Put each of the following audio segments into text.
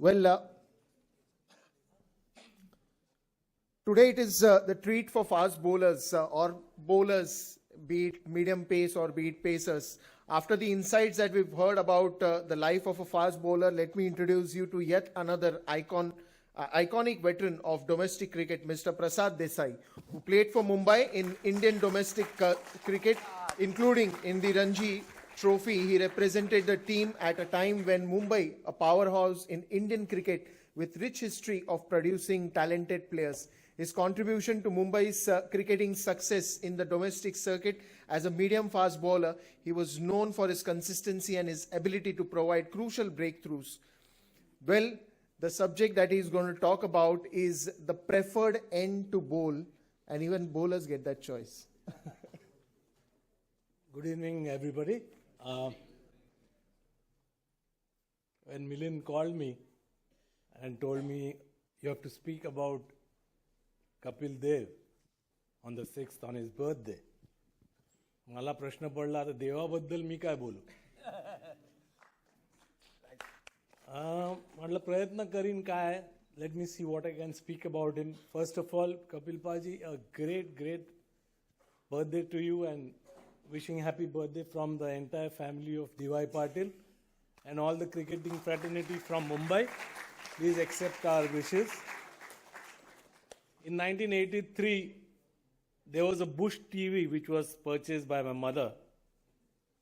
Well, today it is the treat for fast bowlers or bowlers, be it medium pace or be it pacers. After the insights that we've heard about the life of a fast bowler, let me introduce you to yet another iconic veteran of domestic cricket, Mr. Prasad Desai, who played for Mumbai in Indian domestic cricket, including in the Ranji Trophy. He represented the team at a time when Mumbai, a powerhouse in Indian cricket with rich history of producing talented players. His contribution to Mumbai's cricketing success in the domestic circuit as a medium-fast bowler, he was known for his consistency and his ability to provide crucial breakthroughs. Well, the subject that he's going to talk about is the preferred end to bowl, and even bowlers get that choice. Good evening, everybody. When Milind called me and told me you have to speak about Kapil Dev on the 6th on his birthday, मला प्रश्न पडला आता देवाबद्दल मी काय बोलू. म्हटलं प्रयत्न करीन काय. Let me see what I can speak about him. First of all, Kapil Paji, a great birthday to you, and wishing happy birthday from the entire family of D.Y. Patil and all the cricketing fraternity from Mumbai. Please accept our wishes. In 1983, there was a Bush TV which was purchased by my mother,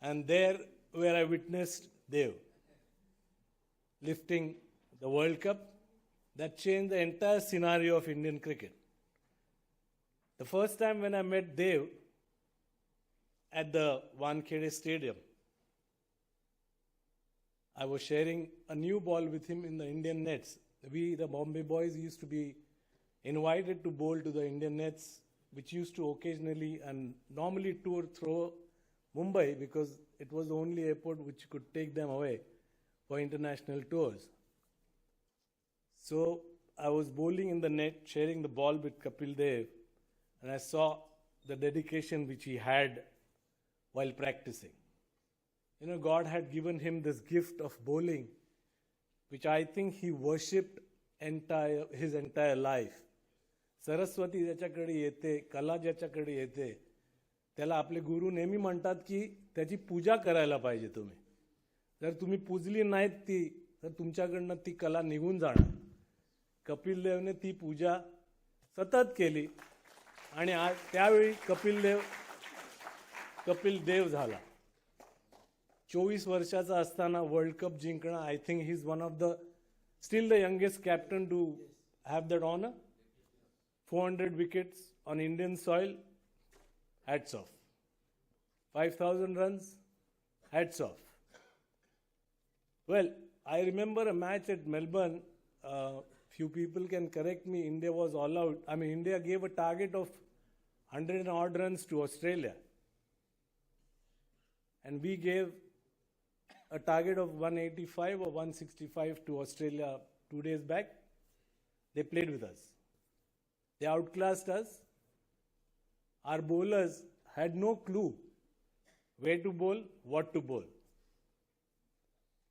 and there where I witnessed Dev lifting the World Cup. That changed the entire scenario of Indian cricket. The first time when I met Dev at the Wankhede Stadium, I was sharing a new ball with him in the Indian nets. We, the Bombay boys, used to be invited to bowl to the Indian nets, which used to occasionally and normally tour through Mumbai because it was the only airport which could take them away for international tours. So I was bowling in the net, sharing the ball with Kapil Dev, and I saw the dedication which he had while practicing. You know, God had given him this gift of bowling, which I think he worshipped his entire life. Saraswati ज्याच्याकडे येते, कला ज्याच्याकडे येते, त्याला आपले गुरु नेहमी म्हणतात की त्याची पूजा करायला पाहिजे तुम्ही. जर तुम्ही पूजली नाहीत ती, तर तुमच्याकडनं ती कला निघून जाणार. कपिल देवने ती पूजा सतत केली आणि आज त्यावेळी कपिल देव झाला. 24 वर्षाचा असताना वर्ल्ड कप जिंकणं, I think he is one of the still the youngest captain to have that honour. 400 wickets on Indian soil, hats off. 5,000 runs, hats off. Well, I remember a match at Melbourne. Few people can correct me. India was all out. I mean, India gave a target of 100 and odd runs to Australia. And we gave a target of 185 or 165 to Australia 2 days back. They played with us. They outclassed us. Our bowlers had no clue where to bowl, what to bowl.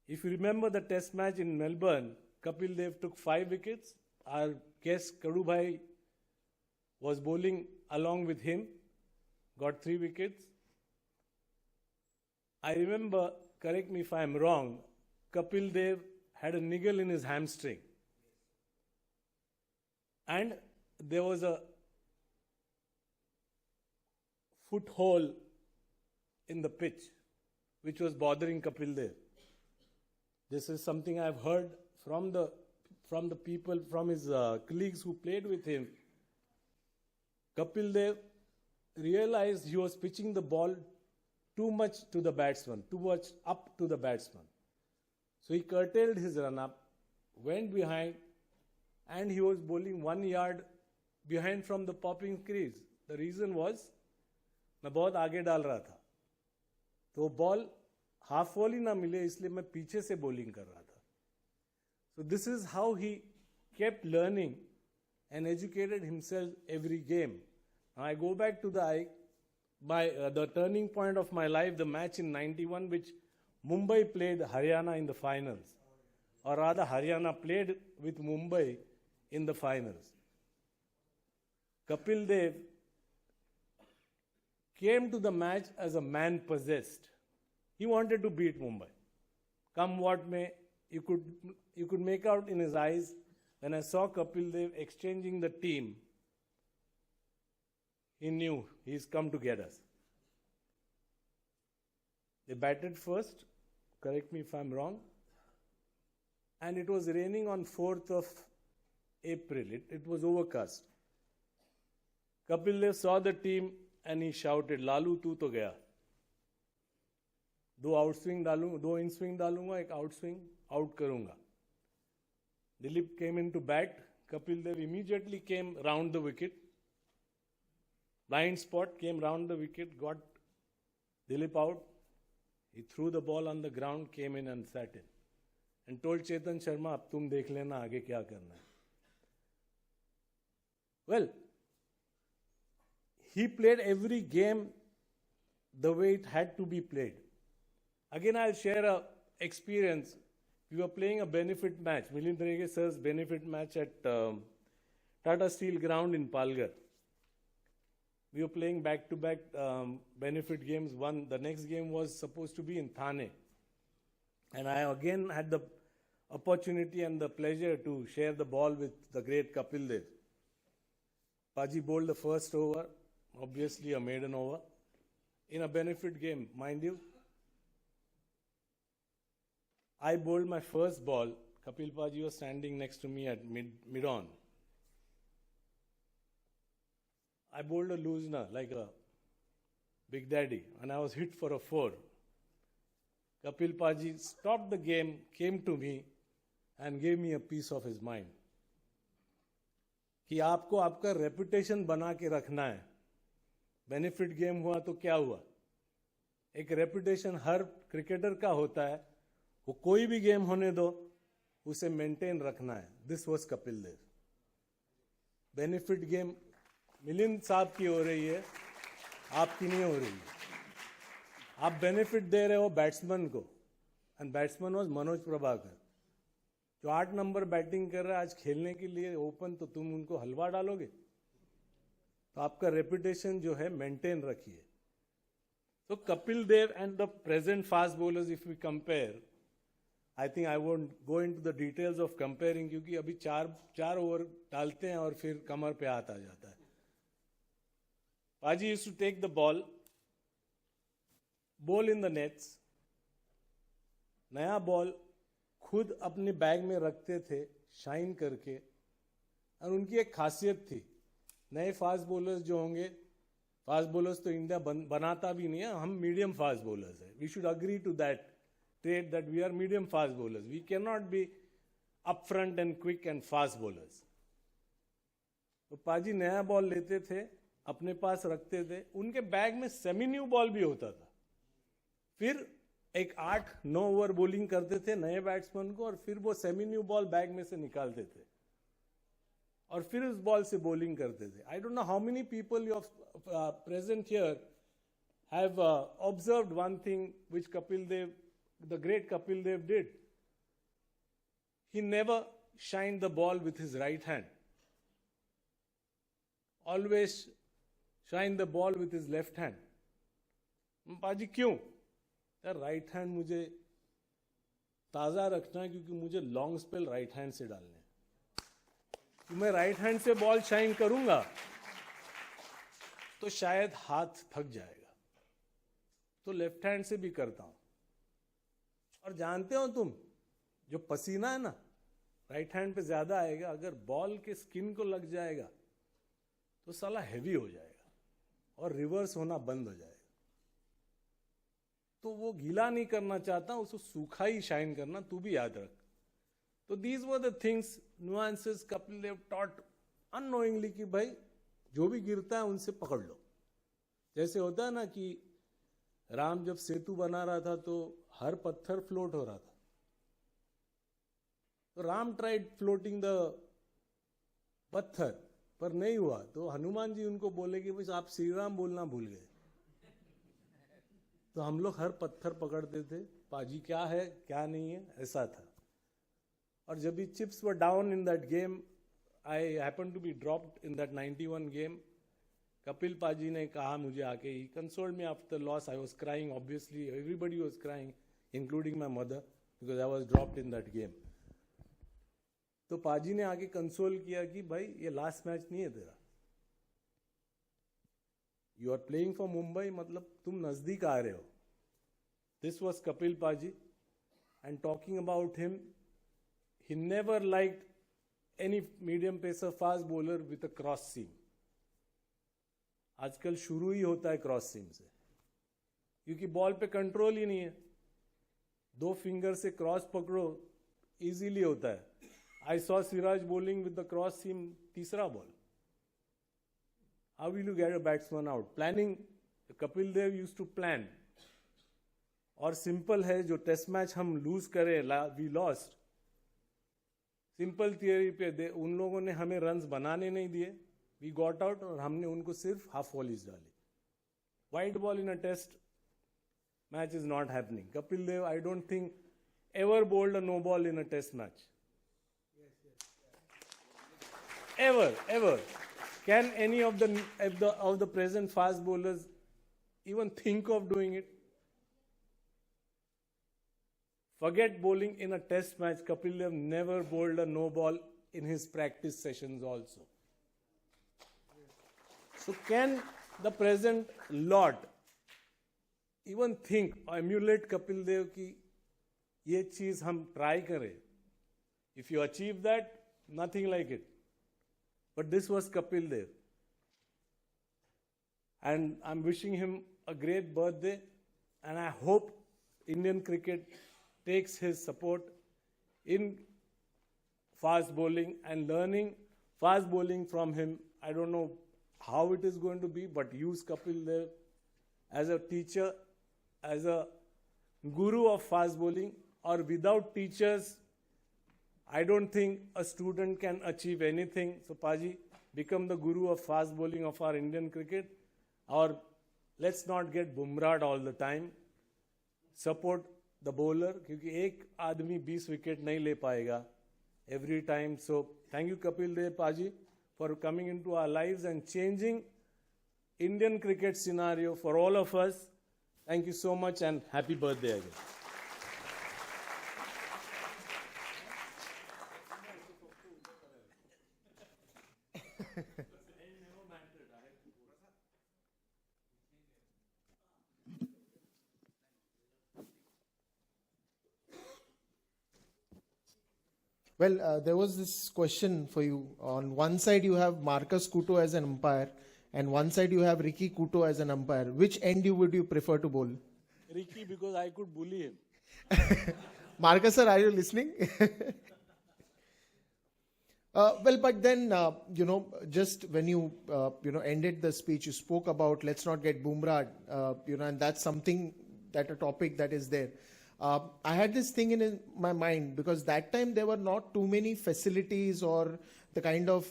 If you remember the test match in Melbourne, Kapil Dev took 5 wickets. Our guest Kadu Bhai was bowling along with him, got 3 wickets. I remember, correct me if I am wrong, Kapil Dev had a niggle in his hamstring. And there was a foot hole in the pitch which was bothering Kapil Dev. This is something I've heard from the people, from his colleagues who played with him. Kapil Dev realized he was pitching the ball too much to the batsman, too much up to the batsman. So he curtailed his run-up, went behind, and he was bowling 1 yard behind from the popping crease. The reason was, मैं बहुत आगे डाल रहा था, तो ball half wall ही ना मिले, इसलिए मैं पीछे से बॉलिंग कर रहा था. So this is how he kept learning and educated himself every game. Now I go back to the turning point of my life, the match in '91, which Mumbai played Haryana in the finals. or rather Haryana played with Mumbai in the finals. Kapil Dev came to the match as a man possessed. He wanted to beat Mumbai. Come what may, you could make out in his eyes when I saw Kapil Dev exchanging the team. He knew he's come to get us. They batted first, correct me if I'm wrong, and it was raining on 4th of April. It was overcast. Kapil Dev saw the team and he shouted, "Lalu, tu to gaya." दो in swing डालूंगा, एक out swing out करूंगा. Dilip came in to bat. Kapil Dev immediately came round the wicket. Blind spot, came round the wicket, got Dilip out. He threw the ball on the ground, came in and sat in. And told Chetan Sharma, अब तुम देख लेना आगे क्या करना है. Well, he played every game the way it had to be played. Again, I'll share a experience. We were playing a benefit match, Milind Rege sir's benefit match at Tata Steel ground in Palghar. We were playing back-to-back benefit games. The next game was supposed to be in Thane. And I again had the opportunity and the pleasure to share the ball with the great Kapil Dev. Paji bowled the first over, obviously a maiden over, in a benefit game, mind you. I bowled my first ball. Kapil Paji was standing next to me at mid-on. I bowled a loosener like a big daddy, and I was hit for a 4. Kapil Paji stopped the game, came to me, and gave me a piece of his mind. कि आपको आपका reputation बना के रखना है. Benefit game हुआ तो क्या हुआ? एक रेपुटेशन हर क्रिकेटर का होता है. वो कोई भी गेम होने दो, उसे मेंटेन रखना है. This was Kapil Dev. Benefit game Milind साहब की हो रही है, आपकी नहीं हो रही है. आप बेनिफिट दे रहे हो बैट्समैन को, and batsman was Manoj Prabhakar, जो 8 नंबर बैटिंग कर रहा है आज खेलने के लिए ओपन, तो तुम उनको हलवा डालोगे? तो आपका रेपुटेशन जो है मेंटेन रखिए. तो Kapil Dev and the present fast bowlers, if we compare, I think I won't go into the details of comparing, क्योंकि अभी चार ओवर डालते हैं और फिर कमर पे हाथ आ जाता है. Paji used to take the ball, bowl in the nets. नया बॉल खुद अपने बैग में रखते थे शाइन करके. और उनकी एक खासियत थी, नए फास्ट बॉलर्स जो होंगे, फास्ट बॉलर्स तो इंडिया बनाता भी नहीं है, हम मीडियम फास्ट बॉलर्स हैं. We should agree to that trade, that we are medium fast bowlers. We can not be up front and quick and fast bowlers. तो पाजी नया बॉल लेते थे, अपने पास रखते थे. उनके बैग में सेमी न्यू बॉल भी होता था. फिर एक 8-9 ओवर बॉलिंग करते थे नए बैट्समैन को, और फिर वो सेमी न्यू बॉल बैग में से निकालते थे और फिर उस बॉल से बॉलिंग करते थे. I don't know how many people you present here have observed one thing which Kapil Dev, the great Kapil Dev did. He never shined the ball with his right hand, always shine the ball with his left hand. पाजी क्यों? यार right hand मुझे ताज़ा रखना है, क्योंकि मुझे long spell right hand से डालने हैं. तो मैं राइट हैंड से बॉल शाइन करूंगा तो शायद हाथ थक जाएगा, तो लेफ्ट हैंड से भी करता हूं. और जानते हो तुम, जो पसीना है ना राइट हैंड पे ज्यादा आएगा, अगर बॉल के स्किन को लग जाएगा तो साला हैवी हो जाएगा और रिवर्स होना बंद हो जाएगा. तो वो गीला नहीं करना चाहता, उसको सूखा ही शाइन करना, तू भी याद रख. तो these were the things, nuances Kapil Dev taught unknowingly, कि भाई जो भी गिरता है उनसे पकड़ लो. जैसे होता है ना कि राम जब सेतु बना रहा था तो हर पत्थर फ्लोट हो रहा था. तो राम ट्राइड फ्लोटिंग द पत्थर, पर नहीं हुआ. तो हनुमान जी उनको बोले कि बस आप श्री राम बोलना भूल गए. तो हम लोग हर पत्थर पकड़ते थे, पाजी क्या है क्या नहीं है, ऐसा था. और जब भी chips were down in that game, I happened to be dropped in that 91 game. Kapil Paji ने कहा मुझे आके, he consoled me after the loss. I was crying, obviously, everybody was crying, including my mother, because I was dropped in that game. तो पाजी ने आके console किया कि भाई ये लास्ट मैच नहीं है तेरा, you are playing for Mumbai, मतलब तुम नजदीक आ रहे हो. This was Kapil paaji. And talking about him, he never liked any medium pacer fast bowler with a cross seam. आजकल शुरू ही होता है क्रॉस सीम से, क्योंकि बॉल पे कंट्रोल ही नहीं है. 2 फिंगर से क्रॉस पकड़ो, इजीली होता है. I saw Siraj bowling with the cross seam, तीसरा ball. How will you get a batsman out? Planning, Kapil Dev used to plan. और simple है, जो टेस्ट मैच हम लूज करे, we lost. सिंपल थियरी पे उन लोगों ने हमें रन्स बनाने नहीं दिए, we got out, और हमने उनको सिर्फ हाफ वॉलीज डाली. Wide ball in a test match is not happening. Kapil Dev, I don't think ever bowled a no ball in a test match. Ever. Can any of the present fast bowlers even think of doing it? Forget bowling in a test match. Kapil Dev never bowled a no ball in his practice sessions also. So can the present lot even think or emulate Kapil Dev ki ye cheez hum try kare? If you achieve that, nothing like it. But this was Kapil Dev. And I'm wishing him a great birthday. And I hope Indian cricket takes his support in fast bowling and learning fast bowling from him. I don't know how it is going to be, but use Kapil Dev as a teacher, as a guru of fast bowling. Or without teachers, I don't think a student can achieve anything. So Paji, become the guru of fast bowling of our Indian cricket. Or let's not get bumrahed all the time. Support the bowler, क्योंकि एक आदमी 20 wicket नहीं ले पाएगा every time. So thank you Kapil Dev Paji for coming into our lives and changing Indian cricket scenario for all of us. Thank you so much and happy birthday again. Well, there was this question for you. On one side, you have Marcus Couto as an umpire, and one side you have Ricky Couto as an umpire. Which end would you prefer to bowl? Ricky, because I could bully him. Marcus sir, are you listening? Well, but then, just when you, ended the speech, you spoke about let's not get boomeranged, and that's something, that a topic that is there. I had this thing in my mind because that time there were not too many facilities or the kind of,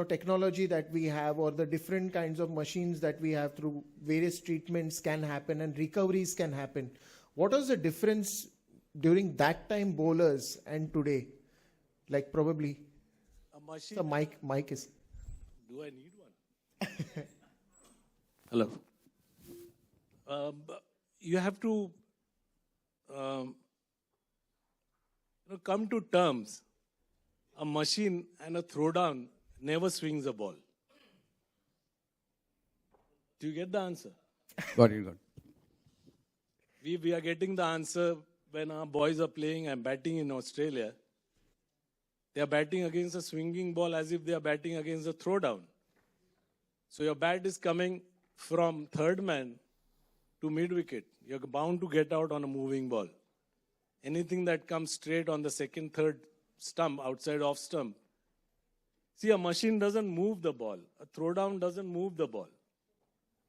technology that we have or the different kinds of machines that we have through various treatments can happen and recoveries can happen. What was the difference during that time bowlers and today? Like probably... Machine. The mic is. Do I need one? Hello. You have to come to terms. A machine and a throwdown never swings a ball. Do you get the answer? Got it. We are getting the answer when our boys are playing and batting in Australia. They are batting against a swinging ball as if they are batting against a throwdown. So your bat is coming from third man to mid wicket. You're bound to get out on a moving ball. Anything that comes straight on the second, third stump, outside off stump. See, a machine doesn't move the ball. A throwdown doesn't move the ball.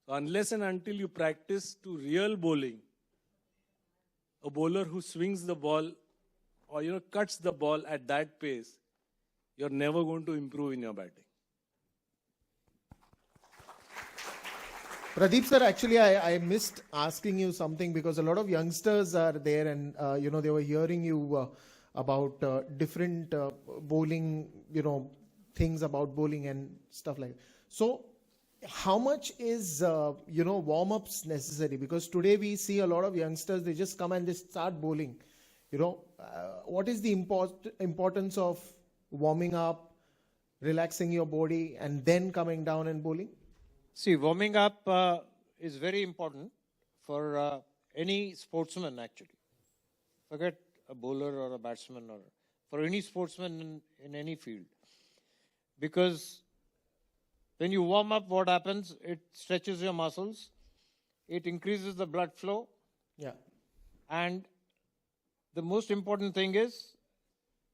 So unless and until you practice to real bowling, a bowler who swings the ball or cuts the ball at that pace, you're never going to improve in your batting. Pradeep sir, actually I missed asking you something because a lot of youngsters are there and they were hearing you about different bowling, things about bowling and stuff like that. So, how much is warm-ups necessary? Because today we see a lot of youngsters, they just come and they start bowling. What is the importance of warming up, relaxing your body, and then coming down and bowling? See, warming up is very important for any sportsman actually. Forget a bowler or a batsman or for any sportsman in any field. Because when you warm up, what happens? It stretches your muscles, it increases the blood flow, Yeah. and the most important thing is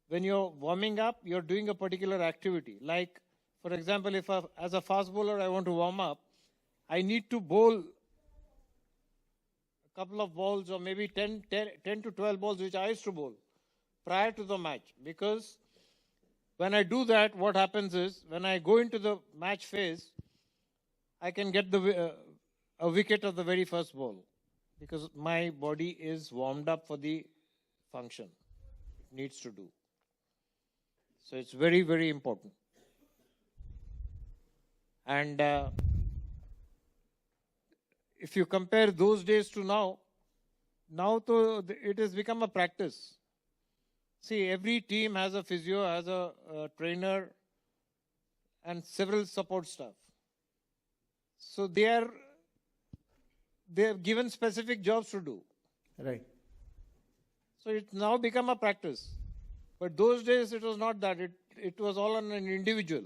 when you're warming up, you're doing a particular activity. Like, for example, if as a fast bowler I want to warm up, I need to bowl a couple of balls or maybe 10 to 12 balls which I used to bowl prior to the match. Because when I do that, what happens is when I go into the match phase, I can get a wicket of the very first ball because my body is warmed up for the function it needs to do. So it's very, very important. And if you compare those days to now it has become a practice. See, every team has a physio, has a trainer, and several support staff. So they are given specific jobs to do. Right. So it's now become a practice. But those days it was not that. It was all on an individual,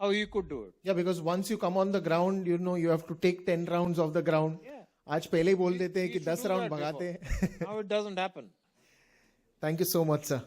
how he could do it. Yeah, because once you come on the ground, you have to take 10 rounds of the ground. Yeah. आज पहले ही बोल देते हैं We कि used to 10 do round that भगाते हैं. before. Now it doesn't happen. Thank you so much, sir.